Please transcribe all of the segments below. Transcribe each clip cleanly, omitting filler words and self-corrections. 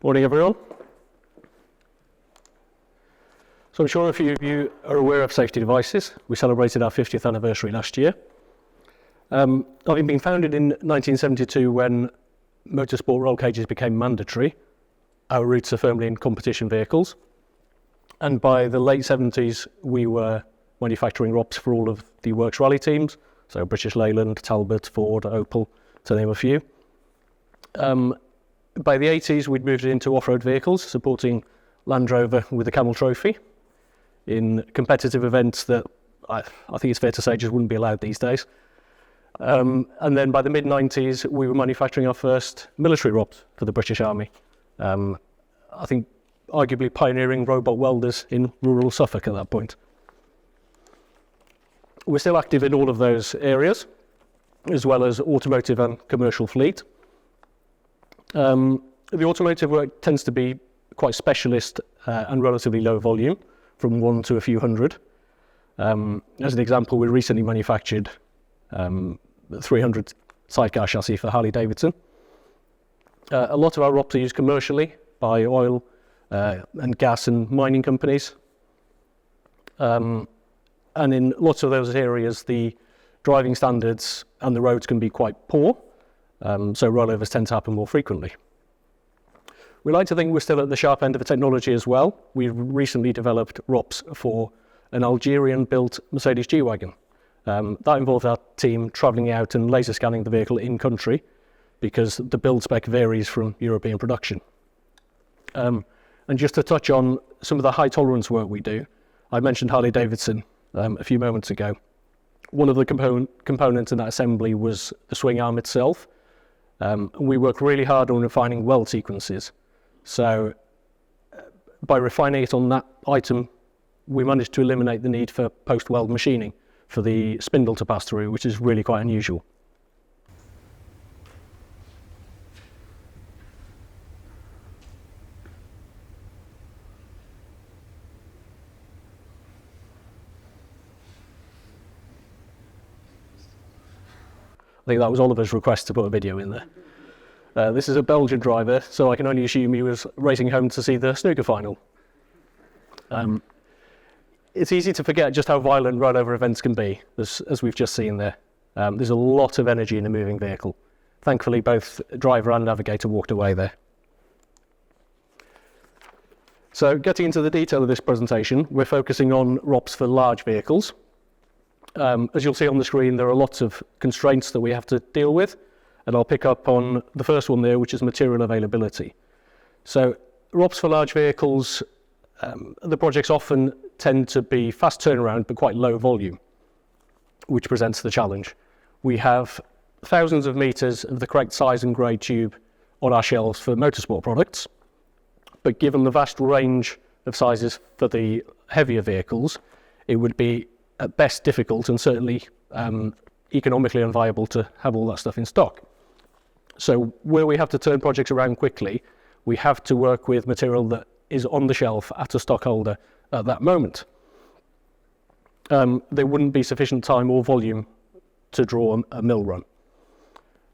Morning, everyone. So I'm sure a few of you are aware of safety devices. We celebrated our 50th anniversary last year. Having been founded in 1972 when motorsport roll cages became mandatory, our roots are firmly in competition vehicles. And by the late 70s, we were manufacturing ROPs for all of the Works Rally teams, so British Leyland, Talbot, Ford, Opel, to name a few. By the 80s, we'd moved into off-road vehicles, supporting Land Rover with the Camel Trophy in competitive events that I think it's fair to say just wouldn't be allowed these days. And then by the mid-90s, we were manufacturing our first military ROPs for the British Army. I think arguably pioneering robot welders in rural Suffolk at that point. We're still active in all of those areas, as well as automotive and commercial fleet. The automotive work tends to be quite specialist and relatively low volume, from 1 to a few hundred. As an example, we recently manufactured 300 sidecar chassis for Harley Davidson. A lot of our ROPs are used commercially by oil and gas and mining companies. And in lots of those areas, the driving standards and the roads can be quite poor, so rollovers tend to happen more frequently. We like to think we're still at the sharp end of the technology as well. We've recently developed ROPs for an Algerian-built Mercedes G-Wagon. That involved our team travelling out and laser scanning the vehicle in-country because the build spec varies from European production. And just to touch on some of the high tolerance work we do, I mentioned Harley Davidson a few moments ago. One of the components in that assembly was the swing arm itself. We work really hard on refining weld sequences. So by refining it on that item, we managed to eliminate the need for post-weld machining for the spindle to pass through, which is really quite unusual. I think that was Oliver's request to put a video in there. This is a Belgian driver, so I can only assume he was racing home to see the snooker final. It's easy to forget just how violent rollover events can be, as we've just seen there. There's a lot of energy in a moving vehicle. Thankfully, both driver and navigator walked away there. So getting into the detail of this presentation, we're focusing on ROPs for large vehicles. As you'll see on the screen, there are lots of constraints that we have to deal with, and I'll pick up on the first one there, which is material availability. So ROPs for large vehicles, the projects often tend to be fast turnaround but quite low volume, which presents the challenge. We have thousands of meters of the correct size and grade tube on our shelves for motorsport products, but given the vast range of sizes for the heavier vehicles, it would be at best difficult and certainly economically unviable to have all that stuff in stock. So where we have to turn projects around quickly, we have to work with material that is on the shelf at a stockholder at that moment. There wouldn't be sufficient time or volume to draw a mill run.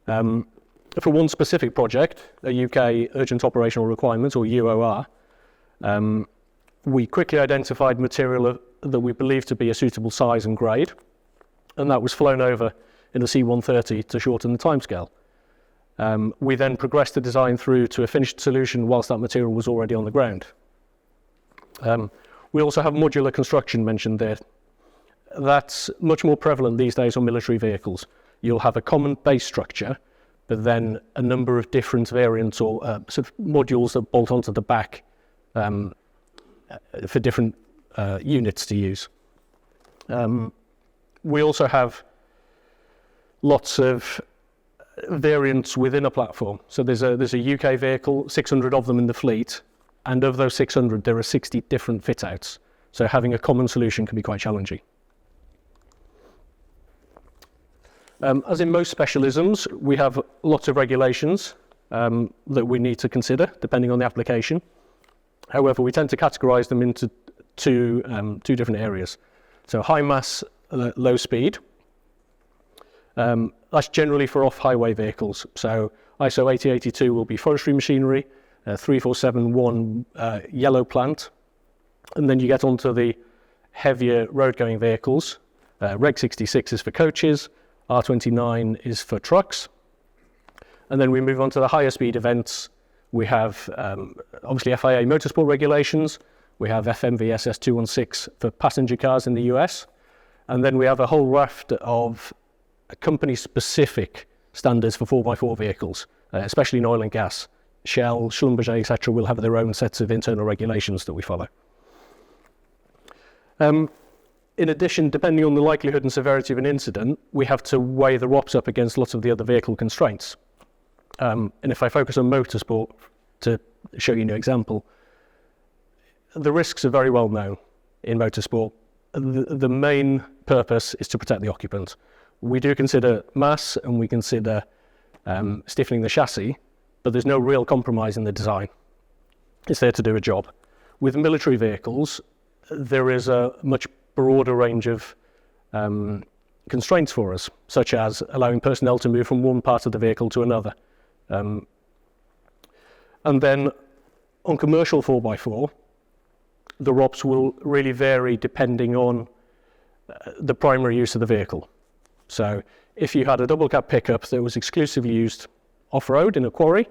For one specific project, a UK Urgent Operational Requirements, or UOR, we quickly identified material that we believed to be a suitable size and grade, and that was flown over in a C-130 to shorten the timescale. We then progressed the design through to a finished solution whilst that material was already on the ground. We also have modular construction mentioned there. That's much more prevalent these days on military vehicles. You'll have a common base structure, but then a number of different variants or sort of modules that bolt onto the back for different units to use. We also have lots of variants within a platform. So there's a UK vehicle, 600 of them in the fleet, and of those 600 there are 60 different fit outs. So having a common solution can be quite challenging. As in most specialisms, we have lots of regulations that we need to consider depending on the application. However, we tend to categorize them into two different areas. So high mass, low speed. That's generally for off-highway vehicles. So ISO 8082 will be forestry machinery, 3471 yellow plant. And then you get onto the heavier road-going vehicles. Reg 66 is for coaches, R29 is for trucks. And then we move on to the higher speed events. We have obviously FIA motorsport regulations. We have FMVSS 216 for passenger cars in the US. And then we have a whole raft of company-specific standards for 4x4 vehicles, especially in oil and gas. Shell, Schlumberger, etc. will have their own sets of internal regulations that we follow. In addition, depending on the likelihood and severity of an incident, we have to weigh the ROPS up against lots of the other vehicle constraints. And if I focus on motorsport to show you an example, the risks are very well known in motorsport. The main purpose is to protect the occupant. We do consider mass and we consider stiffening the chassis, but there's no real compromise in the design. It's there to do a job. With military vehicles, there is a much broader range of constraints for us, such as allowing personnel to move from one part of the vehicle to another. And then on commercial 4x4, the ROPS will really vary depending on the primary use of the vehicle. So if you had a double cab pickup that was exclusively used off-road in a quarry,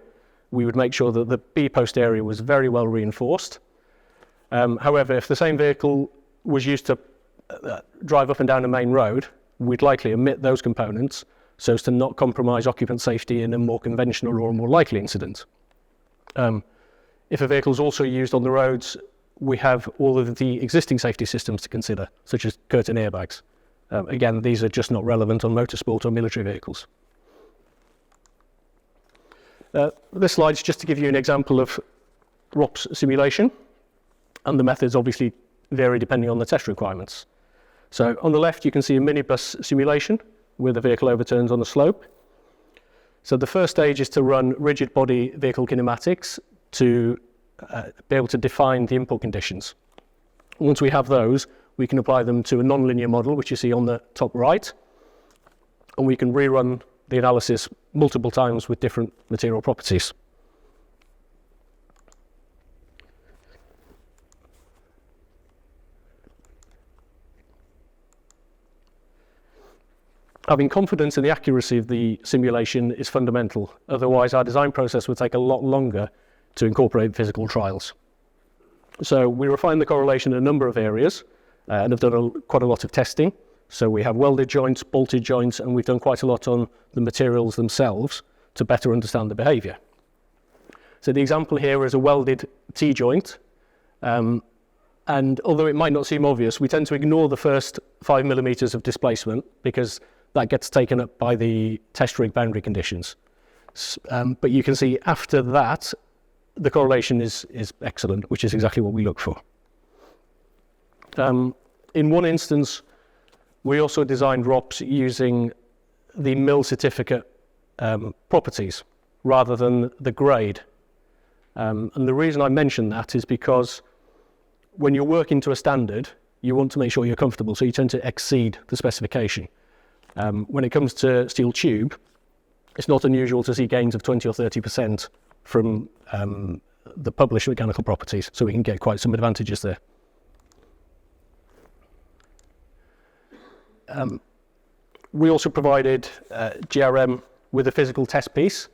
we would make sure that the B-post area was very well reinforced. However, if the same vehicle was used to drive up and down a main road, we'd likely omit those components so as to not compromise occupant safety in a more conventional or a more likely incident. If a vehicle is also used on the roads, we have all of the existing safety systems to consider, such as curtain airbags. Again, these are just not relevant on motorsport or military vehicles. This slide is just to give you an example of ROPS simulation, and the methods obviously vary depending on the test requirements. So on the left you can see a minibus simulation where the vehicle overturns on a slope. So the first stage is to run rigid body vehicle kinematics to be able to define the input conditions. Once we have those, we can apply them to a non-linear model, which you see on the top right, and we can rerun the analysis multiple times with different material properties. Having confidence in the accuracy of the simulation is fundamental. Otherwise, our design process would take a lot longer to incorporate physical trials. So we refine the correlation in a number of areas and have done quite a lot of testing. So we have welded joints, bolted joints, and we've done quite a lot on the materials themselves to better understand the behavior. So the example here is a welded T-joint. And although it might not seem obvious, we tend to ignore the first 5 millimeters of displacement because that gets taken up by the test rig boundary conditions. But you can see after that, the correlation is excellent, which is exactly what we look for. In one instance, we also designed ROPS using the mill certificate properties rather than the grade. And the reason I mention that is because when you're working to a standard, you want to make sure you're comfortable, so you tend to exceed the specification. When it comes to steel tube, it's not unusual to see gains of 20 or 30% from the published mechanical properties, so we can get quite some advantages there. We also provided GRM with a physical test piece,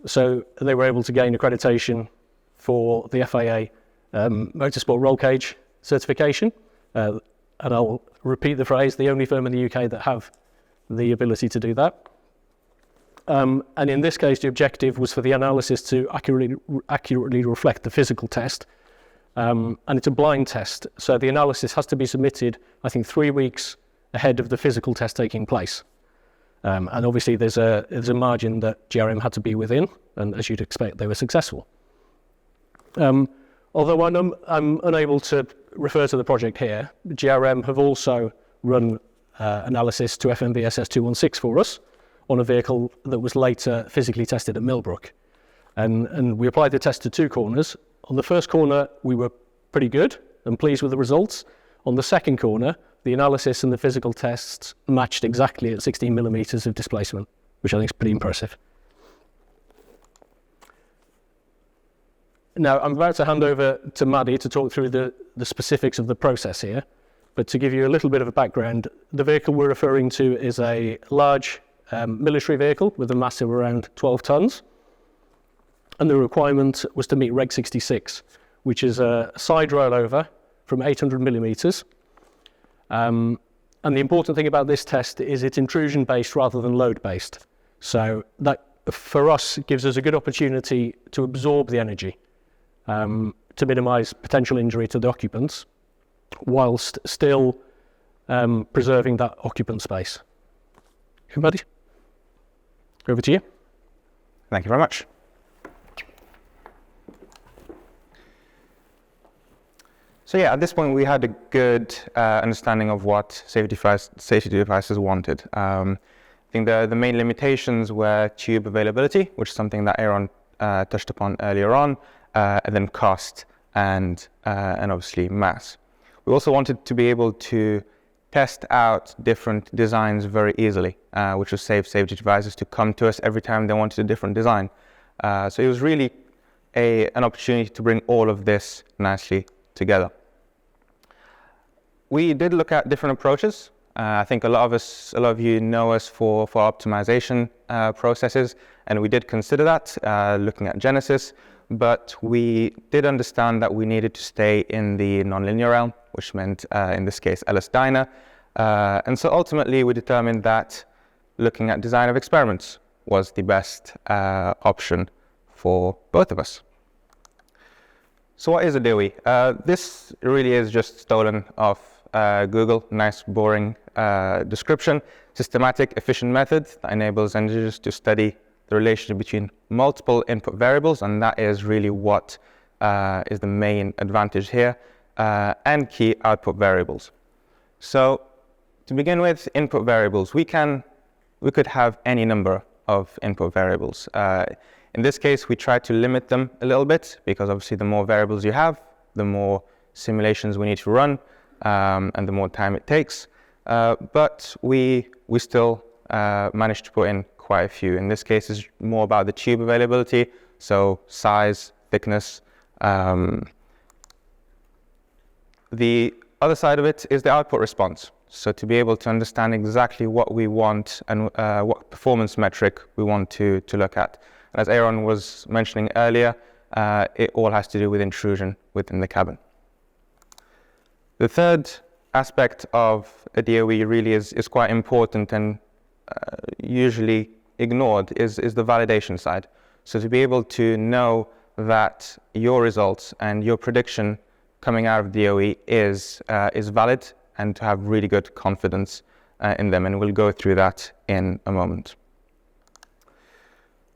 so they were able to gain accreditation for the FIA motorsport roll cage certification. And I'll repeat the phrase, the only firm in the UK that have the ability to do that. And in this case, the objective was for the analysis to accurately reflect the physical test. And it's a blind test, so the analysis has to be submitted, I think, 3 weeks ahead of the physical test taking place. And obviously there's a margin that GRM had to be within, and as you'd expect, they were successful. Although I'm unable to refer to the project here, GRM have also run analysis to FMVSS 216 for us on a vehicle that was later physically tested at Millbrook. And we applied the test to 2 corners. On the first corner, we were pretty good and pleased with the results. On the second corner, the analysis and the physical tests matched exactly at 16 millimeters of displacement, which I think is pretty impressive. Now, I'm about to hand over to Maddie to talk through the specifics of the process here, but to give you a little bit of a background, the vehicle we're referring to is a large military vehicle with a mass of around 12 tons, and the requirement was to meet Reg 66, which is a side rollover from 800 millimeters. And the important thing about this test is it's intrusion-based rather than load-based. So that, for us, gives us a good opportunity to absorb the energy, to minimise potential injury to the occupants, whilst still preserving that occupant space. Everybody, over to you. Thank you very much. So yeah, at this point we had a good understanding of what safety devices wanted. I think the main limitations were tube availability, which is something that Aeron touched upon earlier on, and then cost and obviously mass. We also wanted to be able to test out different designs very easily, which would save safety devices to come to us every time they wanted a different design. So it was really an opportunity to bring all of this nicely together. We did look at different approaches. I think a lot of you know us for optimization processes, and we did consider that, looking at Genesis, but we did understand that we needed to stay in the nonlinear realm, which meant, in this case, LS-DYNA. And so ultimately we determined that looking at design of experiments was the best option for both of us. So what is a DOE? This really is just stolen off Google, nice boring description. Systematic, efficient method that enables engineers to study the relationship between multiple input variables, and that is really what is the main advantage here, and key output variables. So to begin with, input variables, we could have any number of input variables. In this case, we try to limit them a little bit, because obviously the more variables you have, the more simulations we need to run, and the more time it takes. But we still managed to put in quite a few. In this case, it's more about the tube availability, so size, thickness. The other side of it is the output response. So to be able to understand exactly what we want and what performance metric we want to look at. And as Aeron was mentioning earlier, it all has to do with intrusion within the cabin. The third aspect of a DOE really is quite important and usually ignored is the validation side. So to be able to know that your results and your prediction coming out of DOE is valid, and to have really good confidence in them, and we'll go through that in a moment.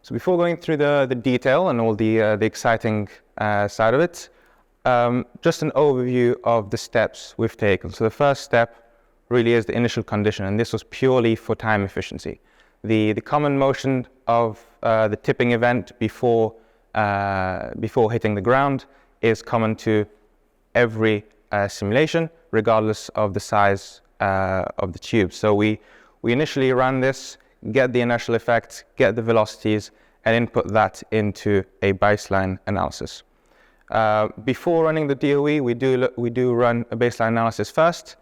So before going through the detail and all the exciting side of it, just an overview of the steps we've taken. So the first step really is the initial condition, and this was purely for time efficiency. The common motion of the tipping event before hitting the ground is common to every simulation, regardless of the size of the tube. So we initially ran this, get the inertial effect, get the velocities, and input that into a baseline analysis. Before running the DOE, we do run a baseline analysis first,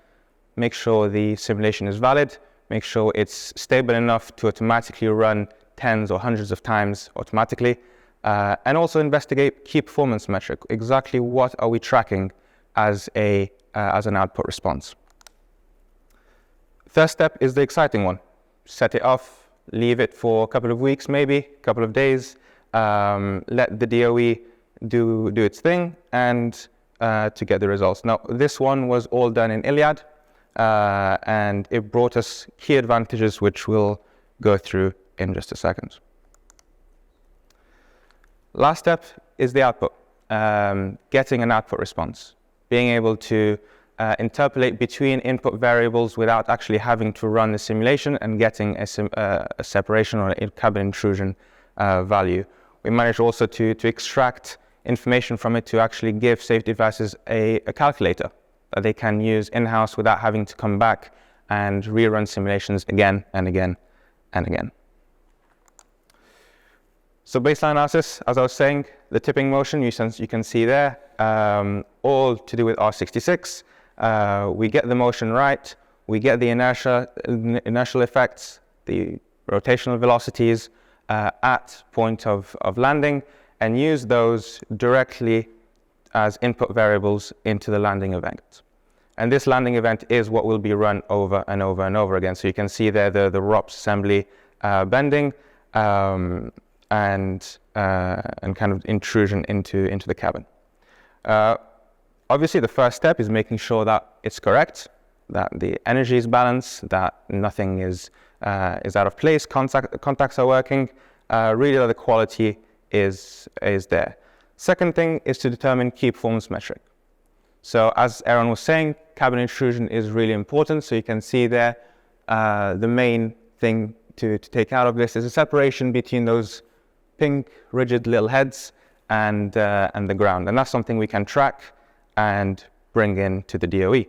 make sure the simulation is valid, make sure it's stable enough to automatically run tens or hundreds of times automatically, and also investigate key performance metric. Exactly what are we tracking as an output response. First step is the exciting one. Set it off, leave it for a couple of weeks, maybe a couple of days, let the DOE do its thing, and to get the results. Now, this one was all done in Iliad, and it brought us key advantages, which we'll go through in just a second. Last step is the output, getting an output response, being able to interpolate between input variables without actually having to run the simulation and getting a separation or a cabin intrusion value. We managed also to extract information from it to actually give safety devices a calculator that they can use in-house without having to come back and rerun simulations again and again and again. So baseline analysis, as I was saying, the tipping motion you can see there, all to do with R66. We get the motion right, we get the inertial effects, the rotational velocities at point of landing, and use those directly as input variables into the landing event. And this landing event is what will be run over and over and over again. So you can see there the ROPS assembly bending and kind of intrusion into the cabin. Obviously, the first step is making sure that it's correct, that the energy is balanced, that nothing is out of place, contacts are working, really that the quality is there. Second thing is to determine key performance metric. So as Aeron was saying, cabin intrusion is really important. So you can see there the main thing to take out of this is a separation between those pink, rigid little heads and the ground. And that's something we can track and bring into the DOE.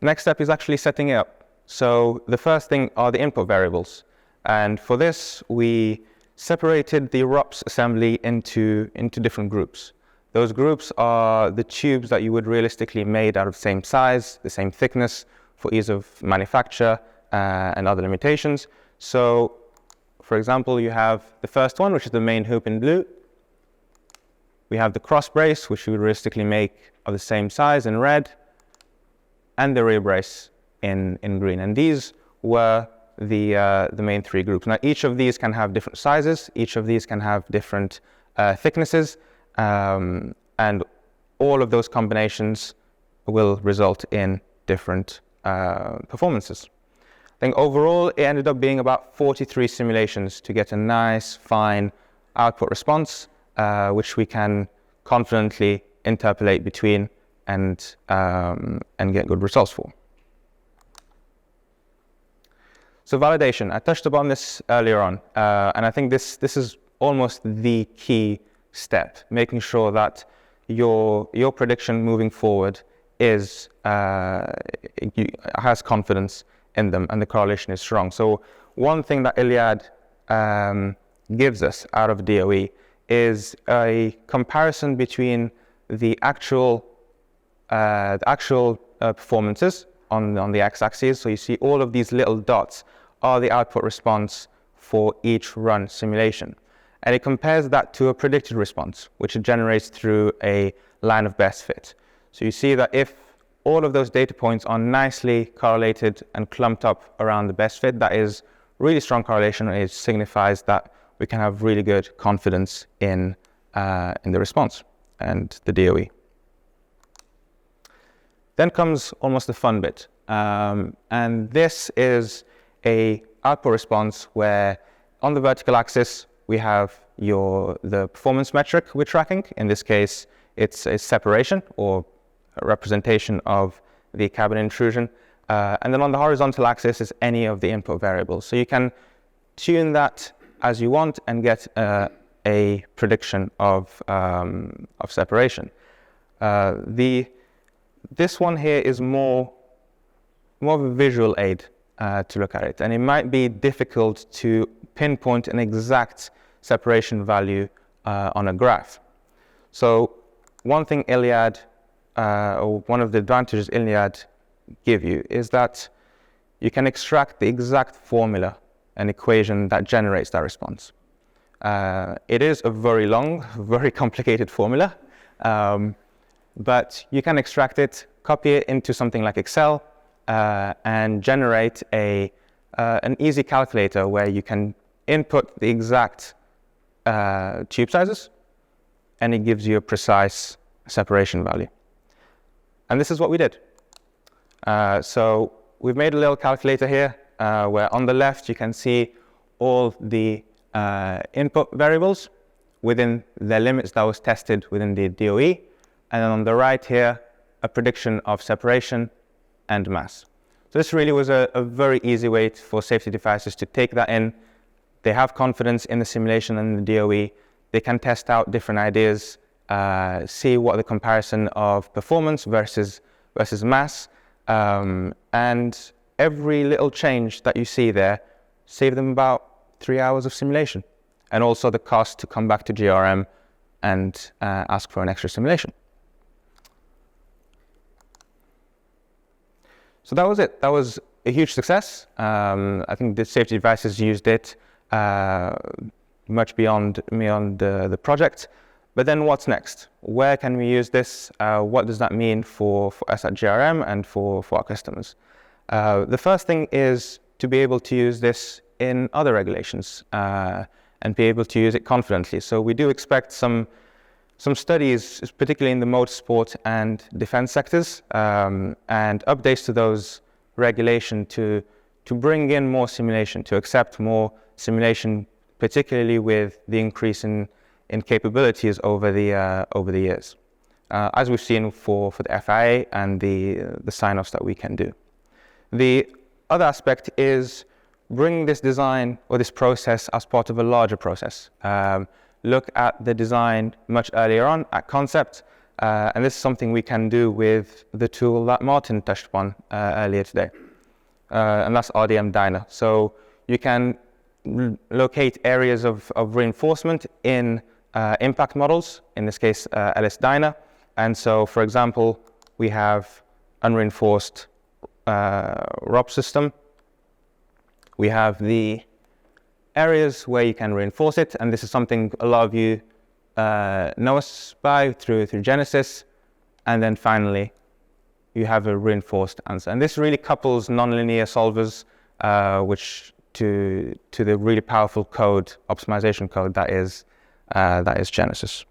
Next step is actually setting it up. So the first thing are the input variables. And for this, we separated the ROPS assembly into different groups. Those groups are the tubes that you would realistically made out of the same size, the same thickness for ease of manufacture and other limitations. So, for example, you have the first one, which is the main hoop in blue. We have the cross brace, which you would realistically make of the same size in red, and the rear brace in green. And these were the main three groups. Now, each of these can have different sizes. Each of these can have different thicknesses, and all of those combinations will result in different performances. I think overall, it ended up being about 43 simulations to get a nice, fine output response, which we can confidently interpolate between and get good results for. So validation, I touched upon this earlier on, and I think this is almost the key step, making sure that your prediction moving forward has confidence in them and the correlation is strong. So one thing that Iliad gives us out of DOE is a comparison between the actual performances on the x-axis. So you see all of these little dots are the output response for each run simulation. And it compares that to a predicted response, which it generates through a line of best fit. So you see that if all of those data points are nicely correlated and clumped up around the best fit, that is really strong correlation, and it signifies that we can have really good confidence in the response and the DOE. Then comes almost the fun bit. And this is a output response where on the vertical axis we have the performance metric we're tracking. In this case, it's a separation or a representation of the cabin intrusion. And then on the horizontal axis is any of the input variables. So you can tune that as you want and get a prediction of separation. This one here is more of a visual aid to look at it, and it might be difficult to pinpoint an exact separation value on a graph. So one thing Iliad, or one of the advantages Iliad give you is that you can extract the exact formula and equation that generates that response. It is a very long, very complicated formula, but you can extract it, copy it into something like Excel, and generate an easy calculator where you can input the exact tube sizes, and it gives you a precise separation value. And this is what we did. So we've made a little calculator here where on the left you can see all the input variables within the limits that was tested within the DOE, and then on the right here a prediction of separation and mass. So this really was a very easy way for safety devices to take that in. They have confidence in the simulation and the DOE. They can test out different ideas, see what the comparison of performance versus mass, and every little change that you see there save them about 3 hours of simulation, and also the cost to come back to GRM and ask for an extra simulation. So that was it. That was a huge success. I think the safety devices used it much beyond the project. But then what's next? Where can we use this? What does that mean for us at GRM and for our customers? The first thing is to be able to use this in other regulations and be able to use it confidently. So we do expect some studies, particularly in the motorsport and defense sectors, and updates to those regulation to bring in more simulation, to accept more simulation, particularly with the increase in capabilities over the years, as we've seen for the FIA and the sign-offs that we can do. The other aspect is bring this design or this process as part of a larger process. Look at the design much earlier on at concept, and this is something we can do with the tool that Martin touched upon earlier today, and that's RDM Dyna. So you can locate areas of reinforcement in impact models, in this case LS Dyna. And so, for example, we have unreinforced ROP system. We have the areas where you can reinforce it, and this is something a lot of you know us by through Genesis. And then finally, you have a reinforced answer. And this really couples nonlinear solvers, which to the really powerful code, optimization code that is Genesis.